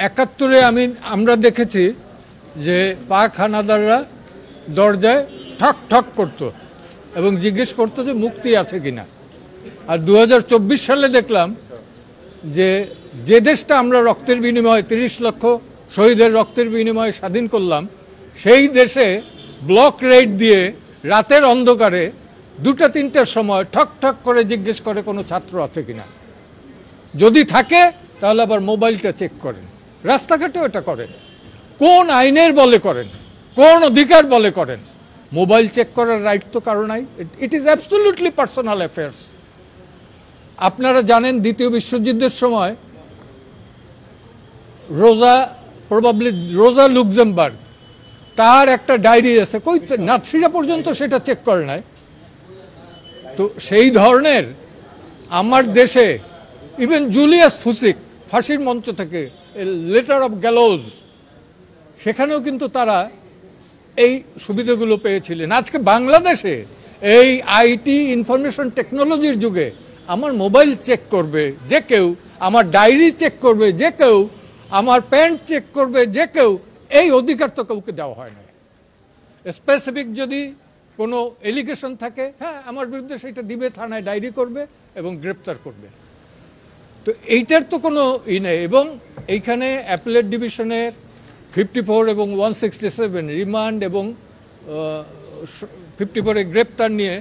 71-এ আমরা দেখেছি যে পাক হানাদাররা দরজায় ঠক ঠক করতো এবং জিজ্ঞেস করতো যে মুক্তি আছে কিনা। আর 2024 সালে দেখলাম যে যে দেশটা আমরা রক্তের বিনিময়ে 30 লক্ষ শহীদের রক্তের বিনিময়ে স্বাধীন করলাম, সেই দেশে ব্লক রেড দিয়ে রাতের অন্ধকারে 2টা-3টার সময় ঠক ঠক করে জিজ্ঞেস করে কোনো ছাত্র আছে কিনা। যদি থাকে তাহলে আবার মোবাইলটা চেক করেন, রাস্তাঘাটেও এটা করেন। কোন আইনের বলে করেন, কোন অধিকার বলে করেন? মোবাইল চেক করার রাইট তো কারো নাই। It is absolutely personal affairs. আপনারা জানেন দ্বিতীয় বিশ্বযুদ্ধের সময় রোজা লুক্সেমবার্গ, তার একটা ডায়েরি আছে, কই নাৎসিরা পর্যন্ত সেটা চেক করে নাই। তো সেই ধরনের আমার দেশে ইভেন জুলিয়াস ফুসিক ফাঁসির মঞ্চ থেকে লেটার অফ গ্যালোজ, সেখানেও কিন্তু তারা এই সুবিধাগুলো পেয়েছিলেন। আজকে বাংলাদেশে এই আইটি ইনফরমেশন টেকনোলজির যুগে আমার মোবাইল চেক করবে যে কেউ, আমার ডায়েরি চেক করবে যে কেউ, আমার প্যান্ট চেক করবে যে কেউ, এই অধিকার তো কাউকে দেওয়া হয় না। স্পেসিফিক যদি কোনো এলিগেশন থাকে, হ্যাঁ আমার বিরুদ্ধে সেটা দিবে, থানায় ডায়েরি করবে এবং গ্রেপ্তার করবে। তো এইটার তো কোনো নেই। এবং এইখানে অ্যাপেলেট ডিভিশনের 54 এবং 167 রিমান্ড এবং 54-এ গ্রেপ্তার নিয়ে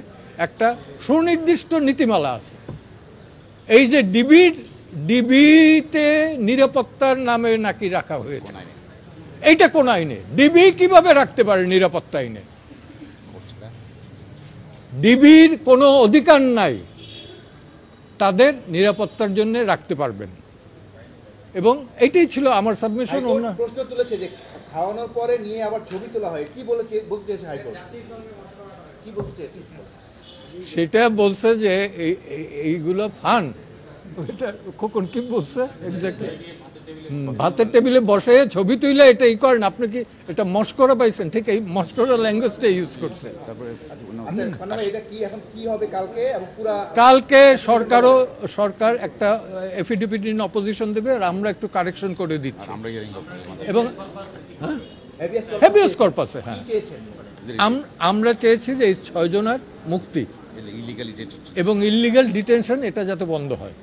একটা সুনির্দিষ্ট নীতিমালা আছে। এই যে ডিবিতে নিরাপত্তার নামে নাকি রাখা হয়েছে, এইটা কোন আইনে? ডিবি কিভাবে রাখতে পারে নিরাপত্তা আইনে? ডিবির কোনো অধিকার নাই তাদের নিরাপত্তার জন্য রাখতে পারবেন। এবং এইটাই ছিল আমার সাবমিশন। প্রশ্ন তুলেছে যে খাওয়ানোর পরে নিয়ে আবার ছবি তোলা হয়, কি বলতে চেয়েছে হাইকোর্ট? কি বলতে চেয়েছে? সেটা বলছে যে এইগুলো ফান। এটা কখন কি বলছে এক্স্যাক্টলি? ভাতের টেবিলে বসে ছবি তুইলে এটা ই করেন, আপনি কি এটা মস্করা পাইছেন? ঠিক এই মস্করা ল্যাঙ্গুয়েজটা ইউজ করছে। তারপরে কালকে সরকার একটা এফিডেভিট ইন অপোজিশন দেবে, আর আমরা একটু কারেকশন করে দিচ্ছি। এবং হ্যাভিয়াস কর্পাসে, হ্যাঁ আমরা চেয়েছি যে এই 6 জনের মুক্তি এবং ইললিগাল ডিটেনশন এটা যাতে বন্ধ হয়।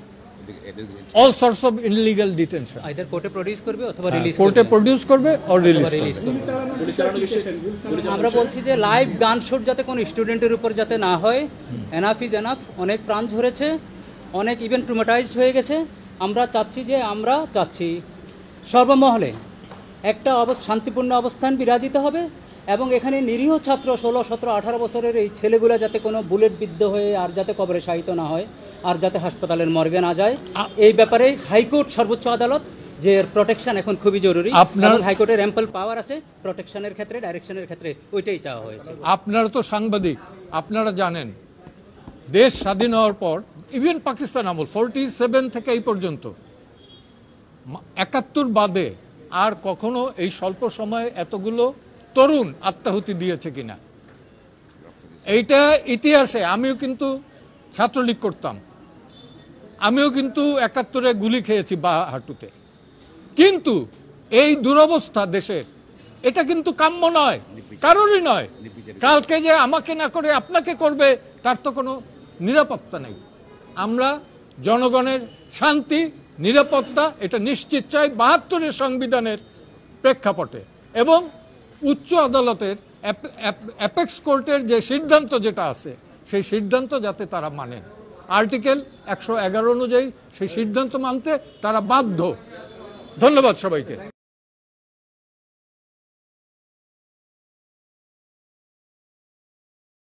All sorts of illegal detention. Either court produce করবে অথবা রিলিজ করবে, কোর্টে প্রডিউস করবে or রিলিজ করবে। আমরা বলছি যে লাইভ গান শুট যাতে কোনো স্টুডেন্টের উপর যাতে না হয়। Enough is enough. অনেক প্রাণ ঝরেছে, অনেক ইভেন ট্রমাটাইজড হয়ে গেছে। আমরা চাচ্ছি সর্বমহলে একটা শান্তিপূর্ণ অবস্থান বিরাজিত হবে এবং এখানে নিরীহ ছাত্র 16, 17, 18 বছরের এই ছেলেগুলো যাতে কোনো বুলেট বিদ্ধ হয়ে আর যাতে কবরে শায়িত না হয়, আর যাতে হাসপাতালের মর্গে না যায়। এই ব্যাপারে হাইকোর্ট, সর্বোচ্চ আদালত, যে প্রোটেকশন এখন খুবই জরুরি। আপনার হাইকোর্টের অ্যাম্পল পাওয়ার আছে প্রোটেকশনের ক্ষেত্রে, ডাইরেকশনের ক্ষেত্রে, ওইটাই চাওয়া হয়েছে। আপনারা তো সাংবাদিক, আপনারা জানেন দেশ স্বাধীন হওয়ার পর ইভেন পাকিস্তান আমল 47 থেকে এই পর্যন্ত 71 বাদে আর কখনো এই স্বল্প সময়ে এতগুলো তরুণ আত্মাহুতি দিয়েছে কিনা এইটা ইতিহাসে। আমিও কিন্তু ছাত্রলীগ করতাম, আমিও কিন্তু 71-এ গুলি খেয়েছি বা হাঁটুতে। কিন্তু এই দুরবস্থা দেশের, এটা কিন্তু কাম্য নয়, কারোরই নয়। কালকে যে আমাকে না করে আপনাকে করবে তার তো কোনো নিরাপত্তা নেই। আমরা জনগণের শান্তি, নিরাপত্তা এটা নিশ্চিত চাই 72-এর সংবিধানের প্রেক্ষাপটে। এবং উচ্চ আদালতের অ্যাপেক্স কোর্টের যে সিদ্ধান্ত যেটা আছে, সেই সিদ্ধান্ত যাতে তারা মানেন। আর্টিকেল 111 অনুযায়ী সেই সিদ্ধান্ত মানতে তারা বাধ্য। ধন্যবাদ সবাইকে।